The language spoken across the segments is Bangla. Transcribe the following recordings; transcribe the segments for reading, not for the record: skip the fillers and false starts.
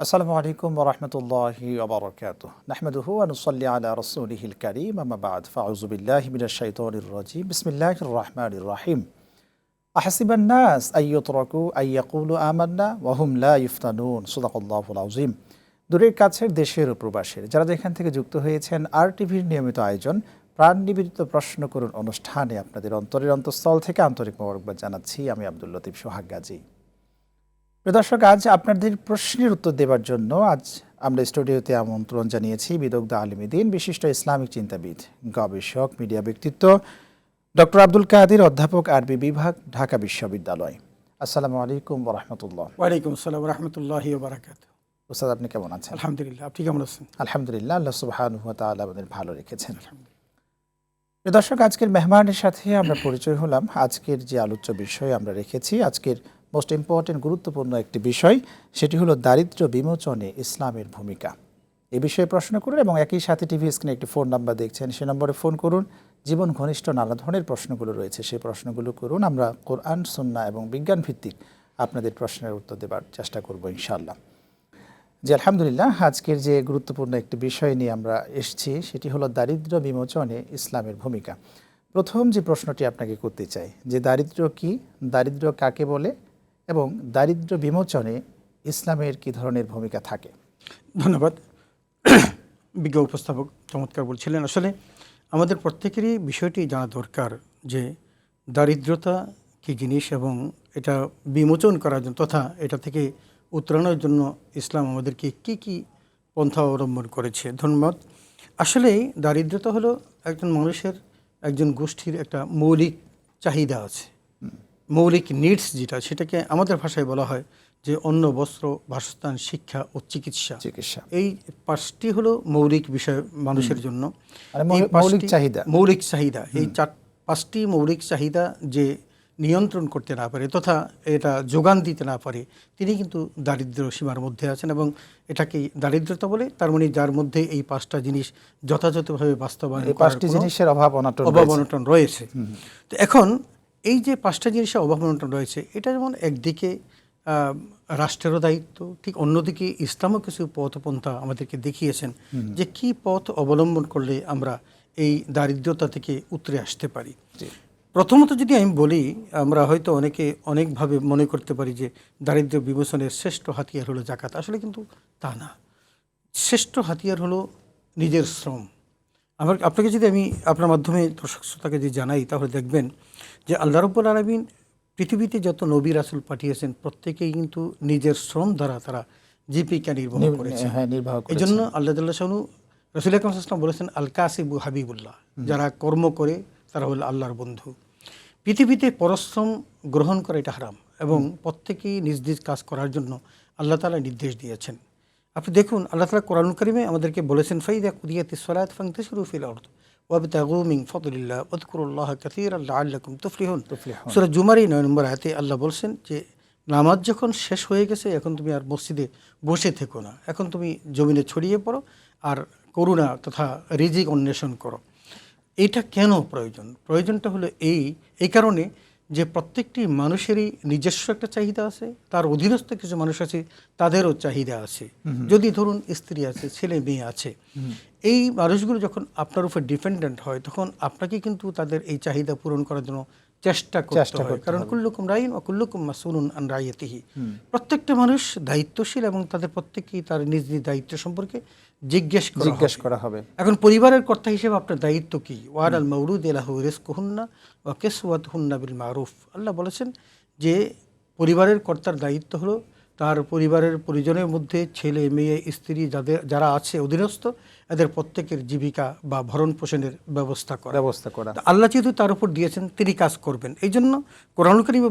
আসসালামু আলাইকুম ওয়া রাহমাতুল্লাহি ওয়া বারাকাতুহু। নাহমাদুহু ওয়া নুসাল্লি আলা রাসূলিহিল কারীম, আম্মা বা'দ। ফাআউযু বিল্লাহি মিনাশ শাইতানির রাজীম। বিসমিল্লাহির রাহমানির রাহিম। আহাসিবান নাস আইয়ুতরাকু আইয়াকুলু আমান্না ওয়া হুম লা ইফতানুন। সাদাকাল্লাহুল আযীম। দূরের কাছের দেশের ও প্রবাসের যারা যেখান থেকে যুক্ত হয়েছেন আর টিভির নিয়মিত আয়োজন প্রাণ নিবেদিত প্রশ্ন করুন অনুষ্ঠানে আপনাদের অন্তরের অন্তঃস্থল থেকে আন্তরিক মোবারকবাদ জানাচ্ছি। আমি আব্দুল লতিফ সোহাগ গাজী। দর্শক, আজ আপনাদের প্রশ্নের উত্তর দেওয়ার জন্য আজ আমরা স্টুডিওতে আমন্ত্রণ জানিয়েছি বিদগ্ধ আলিমুদ্দিন, বিশিষ্ট ইসলামিক চিন্তাবিদ, গবেষক, মিডিয়া ব্যক্তিত্ব ডক্টর আব্দুল কাদির, অধ্যাপক, আরবি বিভাগ, ঢাকা বিশ্ববিদ্যালয়। আসসালামু আলাইকুম ওয়া রাহমাতুল্লাহ। ওয়ালাইকুম আসসালাম ওয়া রাহমাতুল্লাহি ওয়া বারাকাতুহু। উস্তাদ, আপনি কেমন আছেন? আলহামদুলিল্লাহ, আপনি কেমন আছেন? আলহামদুলিল্লাহ, আল্লাহ সুবহানাহু ওয়া তাআলা আমাদের ভালো রেখেছেন। দর্শক, আজকের মেহমানের সাথে আমরা পরিচয় হলাম। আজকের যে আলোচ্য বিষয় আমরা রেখেছি, আজকের মোস্ট ইম্পর্টেন্ট, গুরুত্বপূর্ণ একটি বিষয়, সেটি হলো দারিদ্র্য বিমোচনে ইসলামের ভূমিকা। এ বিষয়ে প্রশ্ন করুন এবং একই সাথে টিভি স্ক্রিনে একটি ফোন নাম্বার দেখছেন, সে নম্বরে ফোন করুন। জীবন ঘনিষ্ঠ নানা ধরনের প্রশ্নগুলো রয়েছে, সেই প্রশ্নগুলো করুন। আমরা কোরআন, সুন্নাহ এবং বিজ্ঞান ভিত্তিক আপনাদের প্রশ্নের উত্তর দেবার চেষ্টা করব ইনশাআল্লাহ। জি আলহামদুলিল্লাহ, আজকের যে গুরুত্বপূর্ণ একটি বিষয় নিয়ে আমরা এসেছি সেটি হলো দারিদ্র্য বিমোচনে ইসলামের ভূমিকা। প্রথম যে প্রশ্নটি আপনাকে করতে চাই যে দারিদ্র্য কি, দারিদ্র্য কাকে বলে এবং দারিদ্র্য বিমোচনে ইসলামের কি ধরনের ভূমিকা থাকে? ধন্যবাদ। বিজ্ঞ উপস্থাপক চমৎকার বলছিলেন। আসলে আমাদের প্রত্যেকেরই বিষয়টি জানা দরকার যে দারিদ্রতা কী জিনিস এবং এটা বিমোচন করার জন্য তথা এটা থেকে উত্তরণের জন্য ইসলাম আমাদেরকে কি কি পন্থা অবলম্বন করেছে। ধন্যবাদ। আসলেই দারিদ্রতা হলো একজন মানুষের, একজন গোষ্ঠীর একটা মৌলিক চাহিদা আছে, মৌলিক নিডস যেটা, সেটাকে আমাদের ভাষায় বলা হয় যে অন্ন, বস্ত্র, বাসস্থান, শিক্ষা ও চিকিৎসা। এই পাঁচটি হলো মৌলিক বিষয় মানুষের জন্য। মৌলিক চাহিদা, এই পাঁচটি মৌলিক চাহিদা যে নিয়ন্ত্রণ করতে না পারে তথা এটা যোগান দিতে না পারে, তিনি কিন্তু দারিদ্র সীমার মধ্যে আছেন এবং এটাকে দারিদ্রতা বলে। তার মানে যার মধ্যে এই পাঁচটা জিনিস যথাযথভাবে বাস্তবায়ন, পাঁচটি জিনিসের অভাব অনটন রয়েছে। তো এখন এই যে পাঁচটা জিনিসের অভাব অনটন রয়েছে, এটা যেমন একদিকে রাষ্ট্রেরও দায়িত্ব, ঠিক অন্যদিকে ইসলামও কিছু পথপন্থা আমাদেরকে দেখিয়েছেন যে কি পথ অবলম্বন করলে আমরা এই দারিদ্রতা থেকে উতরে আসতে পারি। প্রথমত যদি আমি বলি, আমরা হয়তো অনেকে অনেকভাবে মনে করতে পারি যে দারিদ্র্য বিমোচনের শ্রেষ্ঠ হাতিয়ার হলো যাকাত। আসলে কিন্তু তা না। শ্রেষ্ঠ হাতিয়ার হলো নিজের শ্রম। আপনাকে যদি আমি আপনার মাধ্যমে দর্শক শ্রোতাকে যদি জানাই, তাহলে দেখবেন যে আল্লাহ রাব্বুল আলামিন পৃথিবীতে যত নবী রাসূল পাঠিয়েছেন প্রত্যেকেই কিন্তু নিজের শ্রম দ্বারা তারা জীবিকা নির্বাহ করেছে। এই জন্য আল্লাহ তাআলা শানু রাসূল আকরাম সাল্লাল্লাহু আলাইহি ওয়াসাল্লাম বলেছেন, আল কাসিবু হাবিবুল্লাহ, যারা কর্ম করে তারা হলো আল্লাহর বন্ধু। পৃথিবীতে পরিশ্রম গ্রহণ করা এটা হারাম এবং প্রত্যেকেই নিজ নিজ কাজ করার জন্য আল্লাহ তাআলা নির্দেশ দিয়েছেন। আপনি দেখুন, আল্লাহ তাআলা কোরআনুল কারীমে আমাদেরকে বলেছেন, ফাইযা কুদিয়াতিস সালাত ফান্তাশিরু ফিল আরদ ওয়াবতাগু মিন ফাদলিল্লাহ ওয়াযকুরুল্লাহা কাসীরান লাআল্লাকুম তুফলিহুন। সূরা জুমার 9 নম্বর আয়াতে আল্লাহ বলছেন যে নামাজ যখন শেষ হয়ে গেছে, এখন তুমি আর মসজিদে বসে থেকো না, এখন তুমি জমিনে ছড়িয়ে পড়ো আর করুণা তথা রিজিক অন্বেষণ করো। এইটা কেন প্রয়োজন? প্রয়োজনটা হলো এই কারণে যে প্রত্যেকটি মানুষেরই নিজস্ব একটা চাহিদা আছে, তার অধীনস্থ কিছু মানুষ আছে তাদেরও চাহিদা আছে। যদি ধরুন স্ত্রী আছে, ছেলে মেয়ে আছে, এই মানুষগুলো যখন আপনার উপর ডিপেন্ডেন্ট হয় তখন আপনাকে কিন্তু তাদের এই চাহিদা পূরণ করার জন্য চেষ্টা করতে হয়। কারণ কুল্লুকুম রাইন ওয়া কুল্লুকুম মাসউলুন আন রাইয়াতিহি। প্রত্যেকটা মানুষ দায়িত্বশীল এবং তাদের প্রত্যেকেই তার নিজ নিজ দায়িত্ব সম্পর্কে জিজ্ঞেস করা হবে। এখন পরিবারের কর্তা হিসেবে আপনার দায়িত্ব কি? ওয়ালাল মাউলুদি লাহু রিজকুহুন্না ওয়া কিসওয়াতুহুন্না বিল মারুফ। আল্লাহ বলেছেন যে পরিবারের কর্তার দায়িত্ব হলো তার পরিবারের পরিজনের মধ্যে ছেলে মেয়ে স্ত্রী যারা আছে অধীনস্থ, এদের প্রত্যেকের জীবিকা বা ভরণ পোষণের ব্যবস্থা করা। আল্লাহ যেহেতু তার উপর দিয়েছেন, তিনি কাজ করবেন। এই জন্য কোরআনুল কারীমে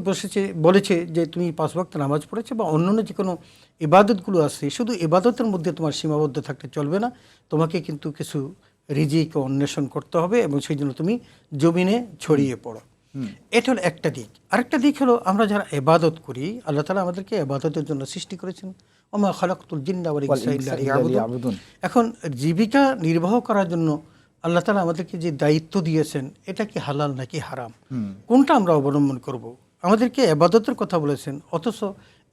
বলেছে যে তুমি 5 ওয়াক্ত নামাজ পড়েছো বা অন্যান্য যে কোনো ইবাদতগুলো আছে, শুধু ইবাদতের মধ্যে তোমার সীমাবদ্ধ থাকতে চলবে না, তোমাকে কিন্তু কিছু রিজিক অন্বেষণ করতে হবে এবং সেই জন্য তুমি জমিনে ছড়িয়ে পড়ো। এটা হলো একটা দিক। আরেকটা দিক হলো আমরা যারা ইবাদত করি, আল্লাহ তাআলা আমাদেরকে ইবাদতের জন্য সৃষ্টি করেছেন। ওমা খালাকতুল জিন্না ওয়াল ইনসা ইল্লা লিয়াবুদুন। এখন জীবিকা নির্বাহ করার জন্য আল্লাহ তাআলা আমাদেরকে যে দায়িত্ব দিয়েছেন, এটা কি হালাল নাকি হারাম, কোনটা আমরা অবলম্বন করব? আমাদেরকে ইবাদতের কথা বলেছেন, অথচ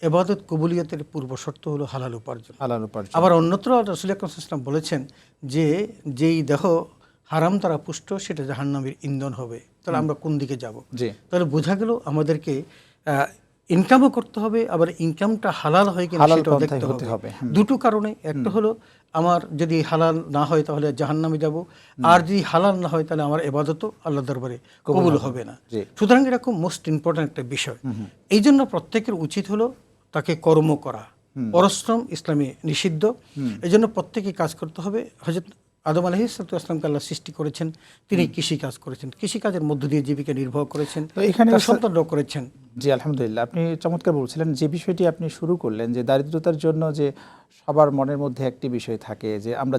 এবাদত কবুলিয়তের পূর্ব শর্ত হলো হালাল উপার্জন। হালাল উপার্জন। আবার অন্যত্র রাসূল আকরাম সাল্লাল্লাহু আলাইহি ওয়াসাল্লাম বলেছেন যে যেই দেহ হারাম দ্বারা পুষ্ট সেটা জাহান্নামের ইন্ধন হবে। তাহলে আমরা কোন দিকে যাব? জি। তাহলে বোঝা গেল আমাদেরকে ইনকামও করতে হবে, আবার ইনকামটা হালাল হয় কিনা হালাল সেটাও পন্থায় দেখতে হতে হবে। হবে। দুটো কারণে, একটা হলো আমার যদি হালাল না হয় তাহলে জাহান্নামে যাব, আর যদি হালাল না হয় তাহলে আমার ইবাদতও আল্লাহর দরবারে কবুল হবে না। জি। সুতরাং এটা খুব মোস্ট ইম্পর্ট্যান্ট একটা বিষয়। এই জন্য প্রত্যেকের উচিত হলো তাকে কর্ম করা। পরিশ্রম ইসলামে নিষিদ্ধ। এই জন্য প্রত্যেকে কাজ করতে হবে। হযরত আদম আলাইহিস সালামকে আল্লাহ সৃষ্টি করেছেন, তিনি কৃষি কাজ করেছেন, কৃষিকাজের মধ্য দিয়ে জীবিকা নির্বাহ করেছেন, তো এখানে তার সন্তানও করেছেন। জি, আলহামদুলিল্লাহ, আপনি চমৎকার বলছিলেন। যে বিষয়টি আপনি শুরু করলেন যে দারিদ্রতার জন্য যে সবার মনের মধ্যে একটি বিষয় থাকে যে আমরা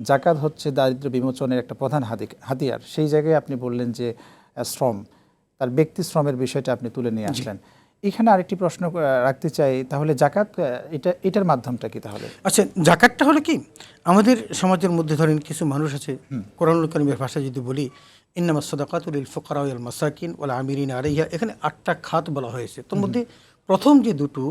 জাকাত হচ্ছে দারিদ্র্য বিমোচনের একটা প্রধান হাতিয়ার। সেই জায়গায় আপনি বললেন যে শ্রম, তার ব্যক্তি শ্রমের বিষয়টা আপনি তুলে নিয়ে আসলেন। এখানে আরেকটি প্রশ্ন রাখতে চাই, তাহলে জাকাত এটার মাধ্যমটা কি তাহলে? আচ্ছা, জাকাতটা হলো কি, আমাদের সমাজের মধ্যে ধরেন কিছু মানুষ আছে, কোরআনুল কারীমের ভাষায় যদি বলি ইন্নামাস সাদাকাতু লিল ফুকারা ওয়াল মাসাকিন ওয়াল আমিরিনা আলাইহা, এখানে 8টা খাত বলা হয়েছে। তার মধ্যে প্রথম যে দুটো,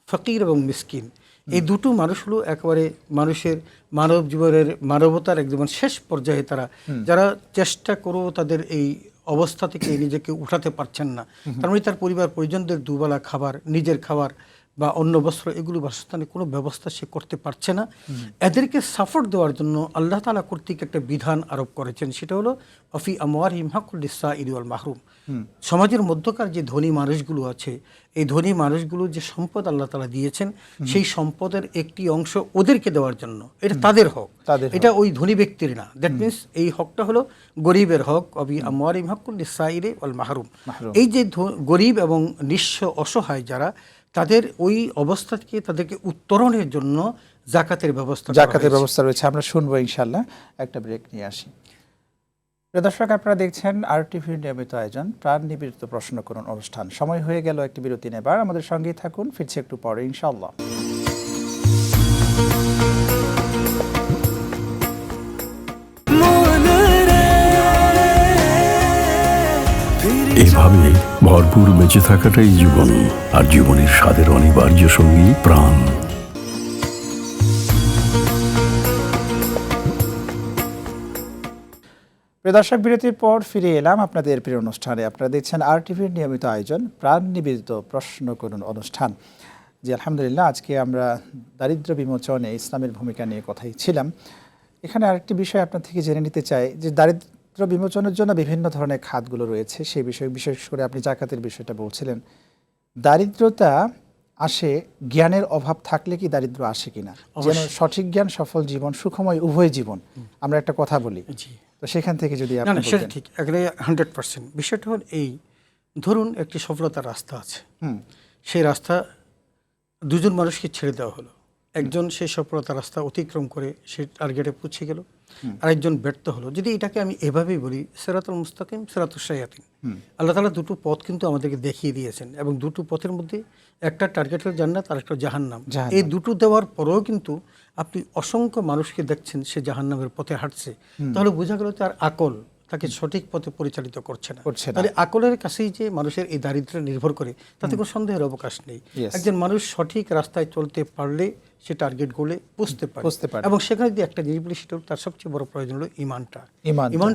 ফকির এবং মিসকিন, এই দুটো মানুষ হলো একেবারে মানুষের মানব জীবনের মানবতার একদম শেষ পর্যায়ে তারা, যারা চেষ্টা করেও তাদের এই অবস্থা থেকে নিজেকে উঠাতে পারছেন না। তার মানে তার পরিবার পরিজনদের দুবেলা খাবার, নিজের খাবার বা অন্য বস্ত্র, এগুলো বাসস্থানের কোনো ব্যবস্থা সে করতে পারছে না। এদেরকে সাপোর্ট দেওয়ার জন্য আল্লাহ তাআলা কর্তৃক একটা বিধান আরোপ করেছেন, সেটা হলো অফি আমওয়ারিহিম হাক্কুল লিসসাইলি ওয়াল মাহরুম। সমাজের মধ্যকার যে ধনী মানুষগুলো আছে, এই ধনী মানুষগুলো যে সম্পদ আল্লাহ তাআলা দিয়েছেন, সেই সম্পদের একটি অংশ ওদেরকে দেওয়ার জন্য, এটা তাদের হক, এটা ওই ধনী ব্যক্তির না। দ্যাট মিনস এই হকটা হলো গরিবের হক। অফি আমওয়ারিহিম হাক্কুল লিসসাইলি ওয়াল মাহরুম। এই যে গরিব এবং নিঃস্ব অসহায় যারা, তাদের ওই অবস্থা থেকে তাদেরকে উত্তরণের জন্য জাকাতের ব্যবস্থা রয়েছে। আমরা শুনবো ইনশাআল্লাহ। একটা ব্রেক নিয়ে আসি। প্রিয় দর্শক, আপনারা দেখছেন RTVর নিয়মিত আয়োজন প্রাণ নিবেদিত প্রশ্ন করুন অনুষ্ঠান। সময় হয়ে গেল একটি বিরতি নেবার। আমাদের সঙ্গেই থাকুন, ফিরছি একটু পরে ইনশাআল্লাহ। এভাবে ভরপুর বেঁচে থাকাটাই জীবন, আর জীবনের স্বাদের অনিবার্য সঙ্গী প্রাণ। প্রিয় দর্শক, বিরতির পর ফিরে এলাম আপনাদের প্রিয় অনুষ্ঠানে। আপনারা দেখছেন RTVর নিয়মিত আয়োজন প্রাণ নিবেদিত প্রশ্ন করুন অনুষ্ঠান। জি, আলহামদুলিল্লাহ, আজকে আমরা দারিদ্র্য বিমোচনে ইসলামের ভূমিকা নিয়ে কথাই ছিলাম। এখানে আরেকটি বিষয় আপনার থেকে জেনে নিতে চাই যে দারিদ্র্য বিমোচনের জন্য বিভিন্ন ধরনের খাতগুলো রয়েছে, সেই বিষয়ে বিশেষ করে আপনি জাকাতের বিষয়টা বলছিলেন। দারিদ্রতা আসে জ্ঞানের অভাব থাকলে কি দারিদ্র্য আসে কিনা? যেন সঠিক জ্ঞান, সফল জীবন, সুখময় উভয় জীবন, আমরা একটা কথা বলি। তো সেখান থেকে যদি আপনি বলেন। সেটা ঠিক, একেবারে 100%। বিষয়টা হল এই, ধরুন একটি সফলতার রাস্তা আছে, সেই রাস্তা দুজন মানুষকে ছেড়ে দেওয়া হলো। একজন সেই সফলতার রাস্তা অতিক্রম করে সে টার্গেটে পৌঁছে গেল, আরেকজন ব্যর্থ হলো। যদি এটাকে আমি এভাবেই বলি, সিরাতুল মুস্তাকিম, সিরাতুশ শায়াতিন। আল্লাহ তাআলা দুটো পথ কিন্তু আমাদেরকে দেখিয়ে দিয়েছেন, এবং দুটো পথের মধ্যে একটা টার্গেট হল জান্নাত, আর একটা জাহান্নাম। এই দুটো দেওয়ার পরেও কিন্তু আপনি অসংখ্য মানুষকে দেখছেন সে জাহান্নামের পথে হাঁটছে, তাহলে বোঝা গেল তার আকল তাকে সঠিক পথে পরিচালিত করছে না। তাহলে আকলের কাছেই যে মানুষের এই দারিদ্র্য নির্ভর করে, তাতে কোনো সন্দেহের অবকাশ নেই। একজন মানুষ সঠিক রাস্তায় চলতে পারলে সে টার্গেট গোলে বুঝতে পারে, এবং সেখানে যদি একটা জিনিস বলি, সেটা তার সবচেয়ে বড় প্রয়োজন হলো ইমানটা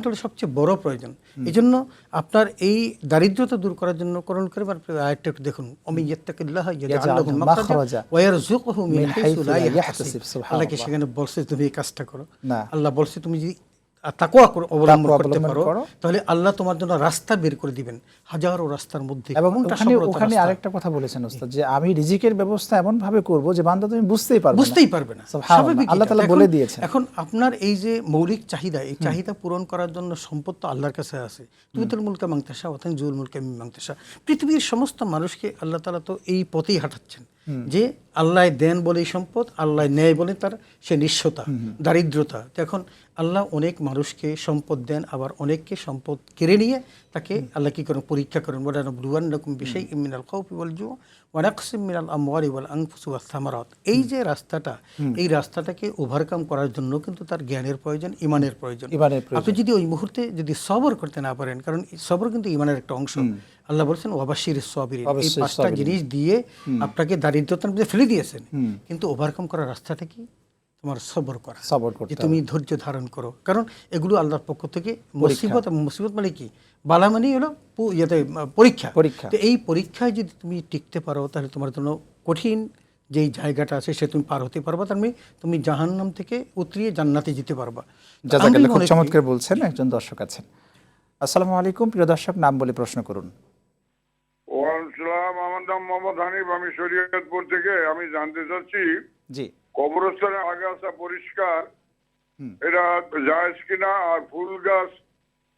হলো সবচেয়ে বড় প্রয়োজন। এই জন্য আপনার এই দারিদ্রতা দূর করার জন্য কোরআন কারীমের আয়াতটা একটু দেখুন, ওমিয়াত্তাকিল্লাহ ইয়াজআল লাহু মাখরাজা ওয়া ইয়ারযুকহু মিন হাইসু লা ইয়াহতাসিব। আল্লাহ কি সেখানে বলছে তুমি এই কাজটা করো? আল্লাহ বলছে তুমি যদি তাকওয়া অবলম্বন করতে পারো, তাহলে আল্লাহ তোমার জন্য রাস্তা বের করে দিবেন হাজারো রাস্তার মধ্যে। এবং ওখানে আরেকটা কথা বলেছেন ওস্তাদ, যে আমি রিজিকের ব্যবস্থা এমন ভাবে করব যে বান্দা তুমি বুঝতেই পারবে না। স্বাভাবিক, আল্লাহ তাআলা বলে দিয়েছেন। এখন আপনার এই যে মৌলিক চাহিদা, এই চাহিদা পূরণ করার জন্য সম্পদ তো আল্লাহর কাছে আছে। তুতিল মুলকা মান তাশা ওয়া তানজিউল মুলকা মিম্মান তাশা। পৃথিবীর সমস্ত মানুষকে আল্লাহ তাআলা তো এই পথেই হাঁটাচ্ছেন, যে আল্লাহ দেন বলেই সম্পদ, আল্লাহ নেয় বলে তার সে নিঃস্বতা, দারিদ্রতা। এখন আল্লাহ অনেক মানুষকে সম্পদ দেন, আবার অনেককে সম্পদ কেড়ে নিয়ে তাকে আল্লাহ কি করেন, পরীক্ষা করেন। ওয়ালানাবলুওয়ান্নাকুম বিশাইইম মিনাল খাউফি ওয়াল জু'i ওয়ানাকসিম মিনাল আমওয়ালি ওয়াল আনফুসি ওয়াস সামারাত, এই যে রাস্তাটা, এই রাস্তাটাকে ওভারকাম করার জন্য কিন্তু তার জ্ঞানের প্রয়োজন, ইমানের প্রয়োজন। ইমানের প্রয়োজন। আপনি যদি ওই মুহূর্তে যদি সবর করতে না পারেন, কারণ সবর কিন্তু ইমানের একটা অংশ। আল্লাহ বলছেন ওয়াবাশশিরিস সাবিরিন, এই অবশ্যই 5টা সাবিরিন। জিনিস দিয়ে আপনাকে দারিদ্রতার মধ্যে ফেলে দিয়েছেন, কিন্তু ওভারকাম করার রাস্তাটা কি? তোমার সবর করা, সবর করতে যে হবে। তুমি ধৈর্য ধারণ করো, কারণ এগুলো আল্লাহর পক্ষ থেকে মুসিবত। মুসিবত মানে কি? বালা মানেই হলো পরীক্ষা। পরীক্ষা। তো এই পরীক্ষায় যদি তুমি টিকতে পারো, তাহলে তোমার জন্য কঠিন যেই জায়গাটা আছে সে তুমি পার হতে পারবা, তার মানে তুমি জাহান্নাম থেকে উতরিয়ে জান্নাতে যেতে পারবা। জাযাকাল্লাহ, আমি খুব মনে করি- চমৎকার বলছেন। একজন দর্শক আছেন। আসসালামু আলাইকুম, প্রিয় দর্শক, নাম বলে প্রশ্ন করুন। ওয়ালাইকুম, আমার নাম মোহাম্মদ হানিফ, আমি শরীয়তপুর থেকে। আমি জানতে চাচ্ছি জি। কবরস্থানের আগাছা পরিষ্কার এটা জায়েজ কিনা, আর ফুল গাছ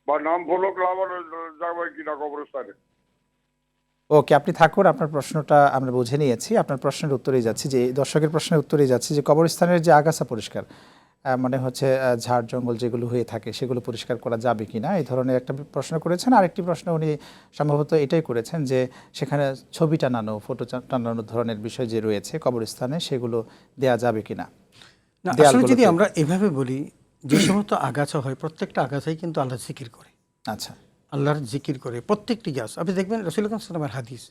বা নাম ফলক লাগানো যাবে কিনা কবরস্থানে? ওকে, আপনি থাকুন, আপনার প্রশ্নটা আমরা বুঝে নিয়েছি। আপনার প্রশ্নের উত্তরেই যাচ্ছি, যে দর্শকের প্রশ্নের উত্তরেই যাচ্ছি, যে কবরস্থানের যে আগাছা পরিষ্কার, মানে হচ্ছে ঝাড় জঙ্গল যেগুলো হয়ে থাকে সেগুলো পরিষ্কার করা যাবে কিনা, এই ধরনের একটা প্রশ্ন করেছেন। আরেকটি প্রশ্ন উনি সম্ভবত এটাই করেছেন যে সেখানে ছবি টানানো, ফটো টানানো ধরনের বিষয় যে রয়েছে কবরস্থানে, সেগুলো দেয়া যাবে কিনা। না, আসলে দেয়ালগুলোতে। যদি আমরা এভাবে বলি, যে সমস্ত আগাছা হয় প্রত্যেকটা আগাছাই কিন্তু আল্লাহ জিকির করে, আচ্ছা। আল্লাহর জিকির করে প্রত্যেকটি গাছ। আপনি দেখবেন রাসূল আকরাম সাল্লাল্লাহু আলাইহি হাদিস,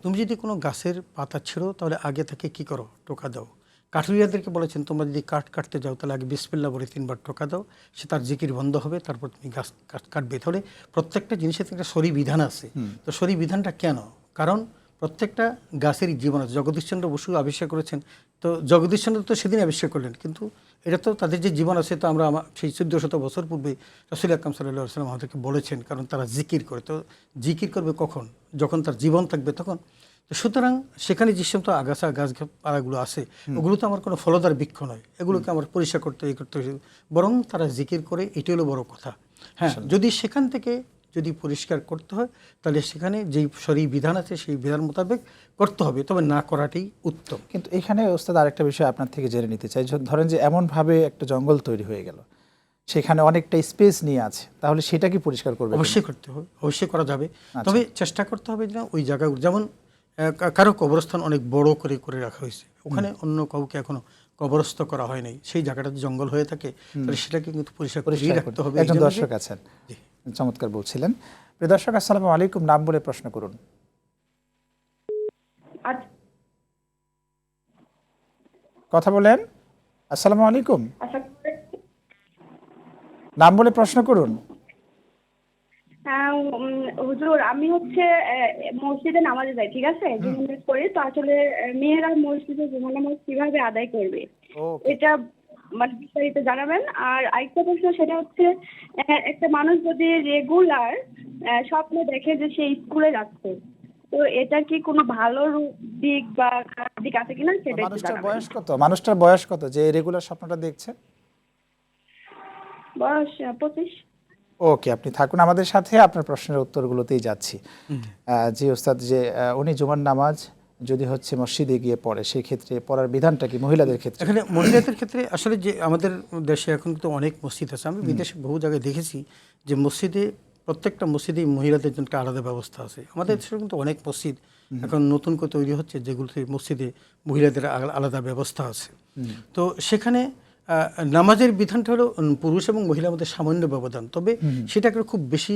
তুমি যদি কোনো গাছের পাতা ছিঁড়ো তাহলে আগে থেকে কি করো? টোকা দাও। কাঠুরিয়াদেরকে বলেছেন, তোমরা যদি কাঠ কাটতে যাও তাহলে আগে বিসমিল্লাহ বলে 3 বার টোকা দাও, সে তার জিকির বন্ধ হবে, তারপর তুমি গাছ কাটবে। তাহলে প্রত্যেকটা জিনিসের একটা শরী বিধান আছে। তো শরী বিধানটা কেন? কারণ প্রত্যেকটা গাছেরই জীবন আছে। জগদীশচন্দ্র বসু আবিষ্কার করেছেন, তো জগদীশচন্দ্র তো সেদিন আবিষ্কার করলেন, কিন্তু এটা তো তাদের যে জীবন আছে, তো আমরা সেই 1400 বছর পূর্বে রাসূল আকরাম সাল্লাল্লাহু আলাইহি ওয়াসাল্লাম আমাদেরকে বলেছেন, কারণ তারা জিকির করে। তো জিকির করবে কখন? যখন তার জীবন থাকবে তখন। তো সুতরাং সেখানে যে সমস্ত আগাছা গাছপালাগুলো আছে, ওগুলো তো আমার কোনো ফলদার বৃক্ষ নয়, এগুলোকে আমার পরিষ্কার করতে করতে, বরং তারা জিকির করে, এটি হলো বড় কথা। হ্যাঁ, যদি সেখান থেকে যদি পরিষ্কার করতে হয়, তাহলে সেখানে যেই শরী বিধান আছে সেই বিধান মোতাবেক করতে হবে, তবে না করাটাই উত্তম। কিন্তু এখানে ওস্তাদ আরেকটা বিষয় আপনার থেকে জেনে নিতে চাই। ধরেন যে এমনভাবে একটা জঙ্গল তৈরি হয়ে গেল, সেখানে অনেকটা স্পেস নিয়ে আছে, তাহলে সেটা কি পরিষ্কার করবে? অবশ্যই করতে হবে, অবশ্যই করা যাবে, তবে চেষ্টা করতে হবে যে ওই জায়গাগুলো, যেমন কারো কবরস্থান অনেক বড় করে করে রাখা হয়েছে, ওখানে অন্য কাউকে এখনো কবরস্থ করা হয় নাই, সেই জায়গাটা জঙ্গল হয়ে থাকে, তাহলে সেটাকে কিন্তু পরিষ্কার করে রাখতে হবে। একজন দর্শক আছেন, চমৎকার বলছিলেন। প্রিয় দর্শক, আসসালামু আলাইকুম, নাম বলে প্রশ্ন করুন। কথা বলেন। আসসালামু আলাইকুম, নাম বলে প্রশ্ন করুন। হ্যাঁ হুজুর, আমি হচ্ছে মসজিদে নামাজে যাই, ঠিক আছে, জুমার পরে। তো আসলে মেয়েরা মসজিদে জুমার নামাজ কিভাবে আদায় করবে, এটা মানে বিস্তারিত জানাবেন। আর আরেকটা প্রশ্ন, সেটা হচ্ছে একটা মানুষ যদি রেগুলার স্বপ্নে দেখে যে সে স্কুলে যাচ্ছে, তো এটা কি কোনো ভালো দিক বা খারাপ দিক আছে কিনা সেটা একটু মানুষটার জানাবেন। বয়স কত? মানুষটার বয়স কত যে রেগুলার স্বপ্নটা দেখছে? বয়স 25। ওকে, আপনি থাকুন আমাদের সাথে, আপনার প্রশ্নের উত্তরগুলোতেই যাচ্ছি। জি ওস্তাদ, যে উনি জুমার নামাজ যদি হচ্ছে মসজিদে গিয়ে পড়ে, সেই ক্ষেত্রে পড়ার বিধানটা কি মহিলাদের ক্ষেত্রে? এখানে মহিলাদের ক্ষেত্রে আসলে যে আমাদের দেশে এখন তো অনেক মসজিদ আছে, আমি বিদেশে বহু জায়গায় দেখেছি যে মসজিদে, প্রত্যেকটা মসজিদেই মহিলাদের জন্য একটা আলাদা ব্যবস্থা আছে। আমাদের দেশে কিন্তু অনেক মসজিদ এখন নতুন করে তৈরি হচ্ছে, যেগুলোতে মসজিদে মহিলাদের আলাদা ব্যবস্থা আছে। তো সেখানে নামাজের বিধানটা হলো পুরুষ এবং মহিলার মধ্যে সামান্য ব্যবধান, তবে সেটাকে খুব বেশি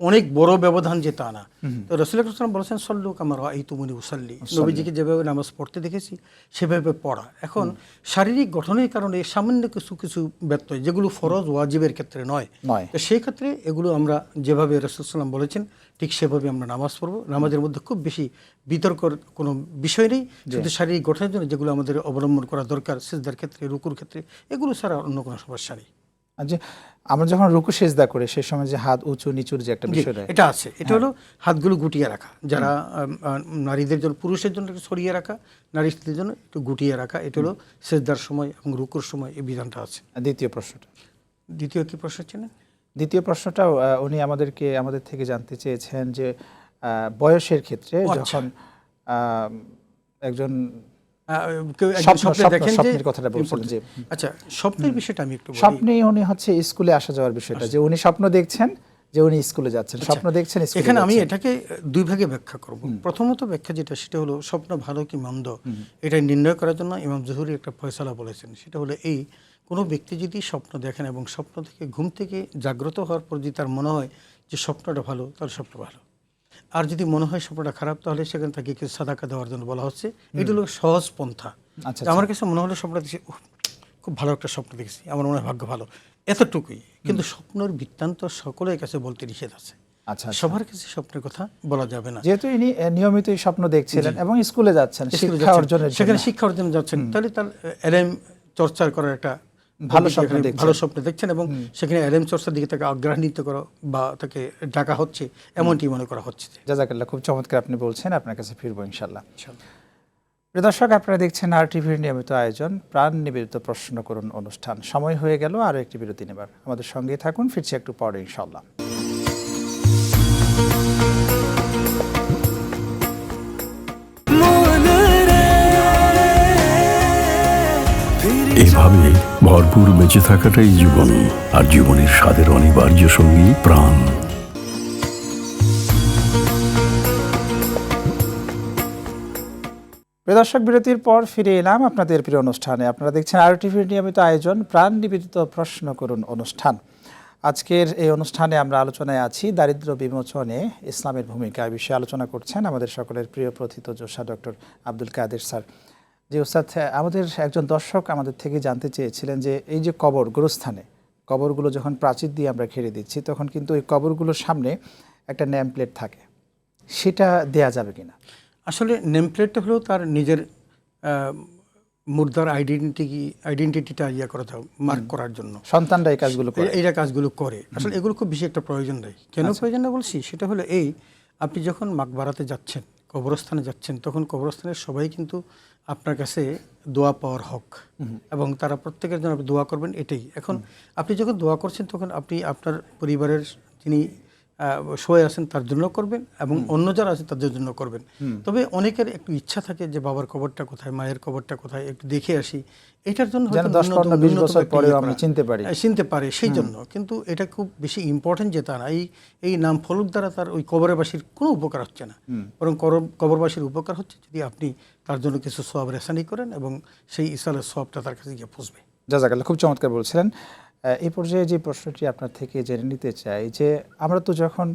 অনেক বড় ব্যবধান যে তা না। তো রাসূল আকরাম সাল্লাল্লাহু আলাইহি ওয়াসাল্লাম বলেছেন, সল্লু কামা রাআইতুমুনি উসাল্লি, নবীজিকে যেভাবে নামাজ পড়তে দেখেছি সেভাবে পড়া। এখন শারীরিক গঠনের কারণে সামান্য কিছু কিছু ব্যত্যয়, যেগুলো ফরজ ওয়াজিবের ক্ষেত্রে নয়, তো সেই ক্ষেত্রে এগুলো আমরা যেভাবে রাসূল সাল্লাল্লাহু আলাইহি ওয়াসাল্লাম বলেছেন ঠিক সেভাবে আমরা নামাজ পড়বো। নামাজের মধ্যে খুব বেশি বিতর্কর কোনো বিষয় নেই, শুধু শারীরিক গঠনের জন্য যেগুলো আমাদের অবলম্বন করা দরকার, সিজদার ক্ষেত্রে, রুকুর ক্ষেত্রে, এগুলো ছাড়া অন্য কোনো সমস্যা নেই। যে আমরা যখন রুকু সেজদা করি সেই সময় যে হাত উঁচু নিচুর যে একটা বিষয় রয়েছে, এটা আছে, এটা হলো হাতগুলো গুটিয়ে রাখা, যারা নারীদের জন্য, পুরুষের জন্য একটু ছড়িয়ে রাখা, নারীদের জন্য একটু গুটিয়ে রাখা, এটা হলো সেজদার সময় এবং রুকুর সময় এই বিধানটা আছে। দ্বিতীয় প্রশ্নটা, দ্বিতীয় কি প্রশ্ন ছিল? দ্বিতীয় প্রশ্নটা উনি আমাদের থেকে জানতে চেয়েছেন যে বয়সের ক্ষেত্রে যখন একজন স্বপ্নে দেখেন যে, কথাটা বলছিলেন যে, আচ্ছা স্বপ্নের বিষয়টা আমি একটু বলি। স্বপ্নে উনি হচ্ছে স্কুলে আসা যাওয়ার বিষয়টা, যে উনি স্বপ্ন দেখছেন যে উনি স্কুলে যাচ্ছেন, স্বপ্ন দেখছেন স্কুলে এখানে আমি যাচ্ছেন। এটাকে দুই ভাগে ব্যাখ্যা করব। প্রথমত ব্যাখ্যা যেটা, সেটা হলো স্বপ্ন ভালো কি মন্দ এটা নির্ণয় করার জন্য ইমাম জুহরি একটা ফয়সালা বলেছেন। সেটা হলো এই, কোনো ব্যক্তি যদি স্বপ্ন দেখেন এবং স্বপ্ন থেকে ঘুম থেকে জাগ্রত হওয়ার পর যদি তার মনে হয় যে স্বপ্নটা ভালো, তাহলে স্বপ্ন ভালো। আর যদি মনে হয় স্বপ্নটা খারাপ, তাহলে সেখানে তাকে কিছু সাদাকা দেওয়ার জন্য বলা হচ্ছে। এটা হলো সহজ পন্থা। আচ্ছা, আমার কাছে মনে হলো স্বপ্নটা দেখছি, খুব ভালো একটা স্বপ্ন দেখেছি, আমার মনে হয় ভাগ্য ভালো, এতটুকুই। কিন্তু স্বপ্নের বৃত্তান্ত সকলের কাছে বলতে নিষেধ আছে। আচ্ছা, সবার কাছে স্বপ্নের কথা বলা যাবে না। যেহেতু ইনি নিয়মিতই স্বপ্ন দেখছিলেন এবং স্কুলে যাচ্ছেন শিক্ষা অর্জনের জন্য, সেখানে শিক্ষা অর্জনে যাচ্ছেন, তাহলে তার এলএম চর্চা করার একটা ভালো স্বপ্ন দেখছেন। ভালো স্বপ্ন দেখছেন এবং সেখানে এলএম চর্চার দিকে তাকে আগ্রহান্বিত করা বা তাকে ডাকা হচ্ছে, এমনটি মনে করা হচ্ছে। জাযাকাল্লাহ, খুব চমৎকার আপনি বলছেন। আপনার কাছে ফিরবো ইনশাল্লাহ। প্রিয় দর্শক, আপনারা দেখছেন RTVর নিয়মিত আয়োজন প্রাণ নিবেদিত প্রশ্ন করুন অনুষ্ঠান। সময় হয়ে গেল আরও একটি বিরতি নেবার। আমাদের সঙ্গেই থাকুন, ফিরছি একটু পরে ইনশাল্লাহ। এভাবে ভরপুর বেঁচে থাকাটাই জীবন, আর জীবনের স্বাদের অনিবার্য সঙ্গী প্রাণ। প্রিয় দর্শক, বিরতির পর ফিরে এলাম আপনাদের প্রিয় অনুষ্ঠানে। আপনারা দেখছেন RTVর নিয়মিত আয়োজন প্রাণ নিবেদিত প্রশ্ন করুন অনুষ্ঠান। আজকের এই অনুষ্ঠানে আমরা আলোচনায় আছি দারিদ্র বিমোচনে ইসলামের ভূমিকা। এই বিষয়ে আলোচনা করছেন আমাদের সকলের প্রিয় প্রথিতযশা ডক্টর আব্দুল কাদের স্যার। যে ওস্তাদ, আমাদের একজন দর্শক আমাদের থেকে জানতে চেয়েছিলেন যে এই যে কবর, গোরস্থানে কবরগুলো যখন প্রাচীর দিয়ে আমরা ঘিরে দিচ্ছি, তখন কিন্তু ওই কবরগুলোর সামনে একটা নেম প্লেট থাকে, সেটা দেয়া যাবে কিনা? আসলে নেম প্লেটটা হলো তার নিজের মুর্দার আইডেন্টিটিটা করা যায়, মার্ক করার জন্য। সন্তানরা এই কাজগুলো করে, এইটা কাজগুলো করে। আসলে এগুলো খুব বেশি একটা প্রয়োজন নেই। কেন প্রয়োজন না বলছি, সেটা হলো এই, আপনি যখন মাকবারাতে যাচ্ছেন, কবরস্থানে যাচ্ছেন, তখন কবরস্থানের সবাই কিন্তু আপনার কাছে দোয়া পাওয়ার হক, এবং তারা প্রত্যেকের জন্য আপনি দোয়া করবেন, এটাই। এখন আপনি যখন দোয়া করছেন, তখন আপনি আপনার পরিবারের যিনি শোয়ে আছেন তার জন্য করবেন এবং অন্য যারা আছে তাদের জন্য করবেন। তবে অনেকের একটু ইচ্ছা থাকে যে বাবার কবরটা কোথায়, মায়ের কবরটা কোথায়, একটু দেখে আসি। এটার জন্য চিনতে পারে, সেই জন্য। কিন্তু এটা খুব বেশি ইম্পর্টেন্ট যে তা না। এই নাম ফলক দ্বারা তার ওই কবরবাসীর কোনো উপকার হচ্ছে না, বরং কবরবাসীর উপকার হচ্ছে যদি আপনি তার জন্য কিছু সওয়াব রেসানি করেন এবং সেই ইসালের সওয়াবটা তার কাছে গিয়ে পৌঁছবে। জাযাকাল্লাহ, খুব চমৎকার বলছিলেন। এই পর্যায়ে যে প্রশ্নটি আপনার থেকে জেনে নিতে চাই যে আমরা তো যখন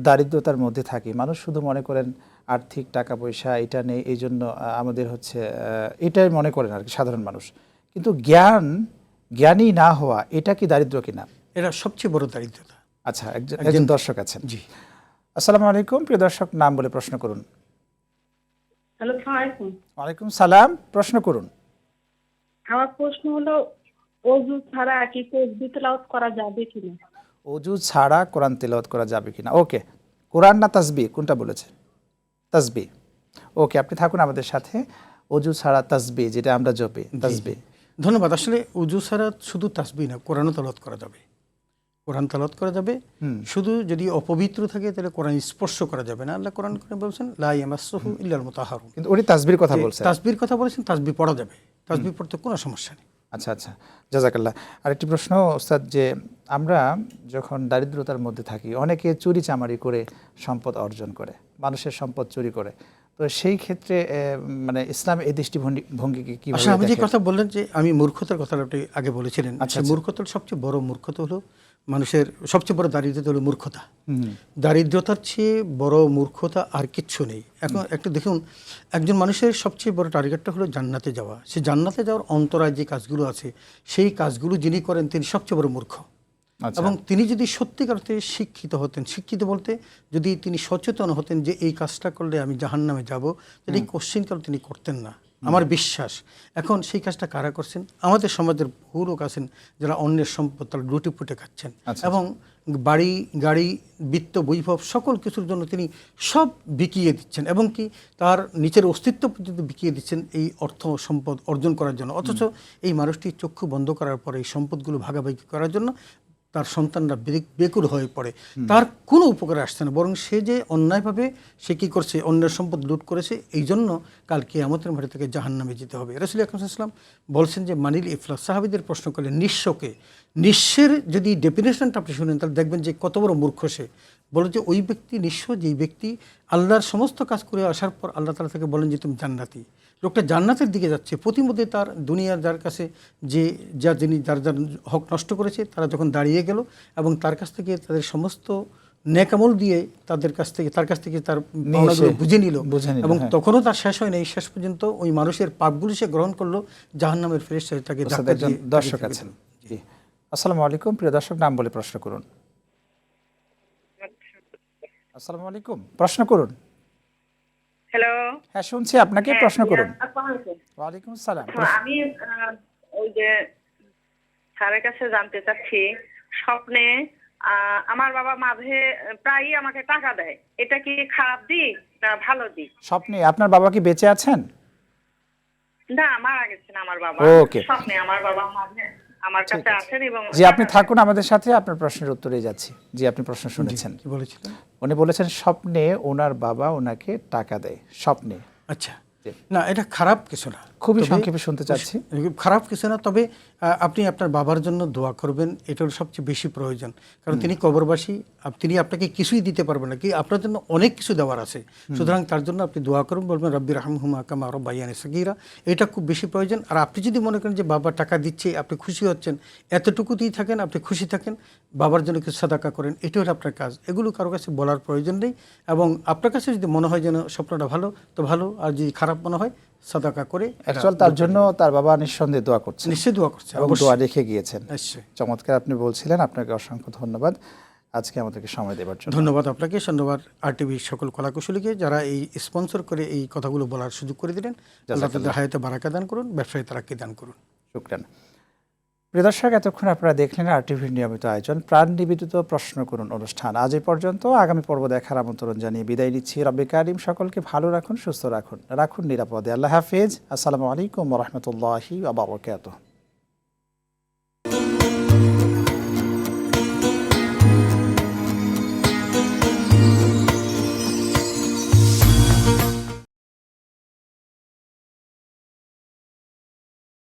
দারিদ্রতার মধ্যে থাকি, মানুষ শুধু মনে করেন আর্থিক টাকা পয়সা এটা নেই, এই জন্য আমাদের হচ্ছে এটাই মনে করেন আর কি সাধারণ মানুষ। কিন্তু জ্ঞানী না হওয়া, এটা কি দারিদ্র কিনা? এটা সবচেয়ে বড় দারিদ্রতা। আচ্ছা, একজন দর্শক আছেন। জি, আসসালামু আলাইকুম। প্রিয় দর্শক, নাম বলে প্রশ্ন করুন। হ্যালো, আসসালামু আলাইকুম। ওয়ালাইকুম সালাম, প্রশ্ন করুন। আমার প্রশ্ন হলো, ওযু ছাড়া কি তাসবিহ তেলাওয়াত করা যাবে কিনা? ওযু ছাড়া কোরআন তেলাওয়াত করা যাবে কিনা? ওকে, কোরআন না তাসবিহ, কোনটা বলেছে? তাসবিহ। ওকে, আপনি থাকুন আমাদের সাথে। ওযু ছাড়া তাসবিহ, যেটা আমরা জপি, তাসবিহ। ধন্যবাদ। আসলে ওযু ছাড়া শুধু তাসবিহ না, কোরআনও তেলাওয়াত করা যাবে। কোরআন তেলাওয়াত করা যাবে। শুধু যদি অপবিত্র থাকে তাহলে কোরআন স্পর্শ করা যাবে না। আল্লাহ কোরআন করে বলছেন লা ইয়ামাসসুহু ইল্লাল মুতাহহারুন। কিন্তু উনি তাসবিহর কথা বলছেন। তাসবিহর কথা বলেছেন, তাসবিহ পড়া যাবে, তাসবিহ পড়তে কোনো সমস্যা নেই। আচ্ছা আচ্ছা, জাযাকাল্লাহ। আরেকটি প্রশ্ন ওস্তাদ, যে আমরা যখন দারিদ্রতার মধ্যে থাকি, অনেকে চুরি চামারি করে সম্পদ অর্জন করে, মানুষের সম্পদ চুরি করে, তো সেই ক্ষেত্রে মানে ইসলাম এই দৃষ্টিভঙ্গিকে কিভাবে দেখে? আপনি যে কথা বললেন যে আমি মূর্খতার কথাটা আপনি আগে বলেছিলেন। আচ্ছা, মূর্খতার সবচেয়ে বড় মূর্খতা হলো, মানুষের সবচেয়ে বড় দারিদ্রতা হলো মূর্খতা। দারিদ্রতার চেয়ে বড় মূর্খতা আর কিচ্ছু নেই। এখন একটু দেখুন, একজন মানুষের সবচেয়ে বড় টার্গেটটা হলো জান্নাতে যাওয়া। সে জান্নাতে যাওয়ার অন্তরায় যে কাজগুলো আছে, সেই কাজগুলো যিনি করেন তিনি সবচেয়ে বড় মূর্খ। এবং তিনি যদি সত্যিকার অর্থে শিক্ষিত হতেন, শিক্ষিত বলতে যদি তিনি সচেতন হতেন যে এই কাজটা করলে আমি জাহান্নামে যাব, তাহলে এই কোশ্চিনকাল তিনি করতেন না, আমার বিশ্বাস। এখন সেই কাজটা কারা করছেন? আমাদের সমাজের বহু লোক আছেন যারা অন্যের সম্পদ তারা লুটে পুটে খাচ্ছেন, এবং বাড়ি গাড়ি বিত্ত বৈভব সকল কিছুর জন্য তিনি সব বিকিয়ে দিচ্ছেন, এবং কি তার নিচের অস্তিত্ব পর্যন্ত বিকিয়ে দিচ্ছেন এই অর্থ সম্পদ অর্জন করার জন্য। অথচ এই মানুষটি চক্ষু বন্ধ করার পরে এই সম্পদগুলো ভাগাভাগি করার জন্য তার সন্তানরা বেকুল হয়ে পড়ে, তার কোনো উপকারে আসছে না, বরং সে যে অন্যায়ভাবে সে কী করছে, অন্যের সম্পদ লুট করেছে, এই জন্য কাল কিয়ামতের মাঠে থেকে জাহান্নামে যেতে হবে। রাসূল আকরাম সাল্লাল্লাহু আলাইহি ওয়াসাল্লাম বলছেন যে মানিল ইফলাস, সাহাবীদের প্রশ্ন করলেন নিঃস্বকে, নিঃস্বের যদি ডেফিনেশনটা আপনি শুনেন তাহলে দেখবেন যে কত বড় মূর্খ সে। বলে যে ওই ব্যক্তি নিঃস্ব যেই ব্যক্তি আল্লাহর সমস্ত কাজ করে আসার পর আল্লাহ তাআলা থেকে বলেন যে তুমি জান্নাতি। লোকটা জান্নাতের দিকে যাচ্ছে, প্রতিমধ্যে তার দুনিয়ার যার কাছে যে যিনি যার হক নষ্ট করেছে তারা যখন দাঁড়িয়ে গেল এবং তার কাছ থেকে তাদের সমস্ত নেকামল দিয়ে তার কাছ থেকে তার পাওনাগুলো বুঝে নিল এবং তখনও তার শেষ হয় নাই, শেষ পর্যন্ত ওই মানুষের পাপগুলো সে গ্রহণ করলো, জাহান্নামের ফেরেশতা তাকে ধাক্কা দিয়ে। দর্শক আছেন, জি আসসালামু আলাইকুম, প্রিয় দর্শক নাম বলে প্রশ্ন করুন। আসসালামু আলাইকুম, প্রশ্ন করুন। হ্যালো, হ্যাঁ শুনছি আপনাকে, প্রশ্ন করুন। ওয়ালাইকুম আসসালাম। আমি ওই যে স্যারের কাছে জানতে চাচ্ছি, স্বপ্নে আমার বাবা মাঝে প্রায়ই আমাকে টাকা দেয়, এটা কি খারাপ দিক না ভালো দিক? স্বপ্নে আপনার বাবা কি বেঁচে আছেন? না, মারা গেছেন আমার বাবা। ওকে, স্বপ্নে আমার বাবা মাঝে আমার কাছে আসেন এবং জি আপনি থাকুন আমাদের সাথে, আপনার প্রশ্নের উত্তরে যাচ্ছি। জি আপনি প্রশ্ন শুনেছেন, কি বলেছিলেন? উনি বলেছেন স্বপ্নে ওনার বাবা ওনাকে টাকা দেয়, স্বপ্নে। আচ্ছা, না এটা খারাপ কিছু না, খুবই সংক্ষেপে শুনতে চাচ্ছি। খারাপ কিছু না, তবে আপনি আপনার বাবার জন্য দোয়া করবেন, এটার সবচেয়ে বেশি প্রয়োজন। কারণ তিনি কবরবাসী, তিনি আপনাকে কিছুই দিতে পারবেন না, কি আপনার জন্য অনেক কিছু দেওয়ার আছে। সুতরাং তার জন্য আপনি দোয়া করুন, বলবেন রব্বি রাহমহুমা কামা রাব্বায়ানি সগীরা, এটা খুব বেশি প্রয়োজন। আর আপনি যদি মনে করেন যে বাবা টাকা দিচ্ছে আপনি খুশি হচ্ছেন, এতটুকুতেই থাকেন, আপনি খুশি থাকেন, বাবার জন্য কিছু সাদাকা করেন, এটাই হলো আপনার কাজ। এগুলো কারো কাছে বলার প্রয়োজন নেই। এবং আপনার কাছে যদি মনে হয় যেন স্বপ্নটা ভালো তো ভালো, আর যদি খারাপ মনে হয় সাদাকা করে। অ্যাকচুয়াল তার জন্য তার বাবা নিঃসন্দেহে দোয়া করছেন, নিশ্চয়ই দোয়া করছে, এবং দোয়া রেখে গিয়েছেন। নিশ্চয়ই চমৎকার আপনি বলছিলেন, আপনাকে অসংখ্য ধন্যবাদ আজকে আমাদেরকে সময় দেওয়ার জন্য। ধন্যবাদ আপনাকে, ধন্যবাদ আরটিভির সকল কলাকুশলীকে যারা এই স্পন্সর করে এই কথাগুলো বলার সুযোগ করে দিলেন। আল্লাহ তাদের হায়াতে বারাকা দান করুন, ব্যবসায়ী তারাক্কি দান করুন। শুকরান। প্রিয় দর্শক, এতক্ষণ আপনারা দেখলেন আরটিভির নিয়মিত আয়োজন প্রাণ নিবেদিত প্রশ্ন করুন অনুষ্ঠান। আজ এই পর্যন্ত, আগামী পর্ব দেখার আমন্ত্রণ জানিয়ে বিদায় নিচ্ছি। রব্বে কারিম সকলকে ভালো রাখুন, সুস্থ রাখুন, রাখুন নিরাপদে। আল্লাহ হাফেজ। আসসালামু আলাইকুম ওয়া রাহমাতুল্লাহি ওয়া বারাকাতুহু।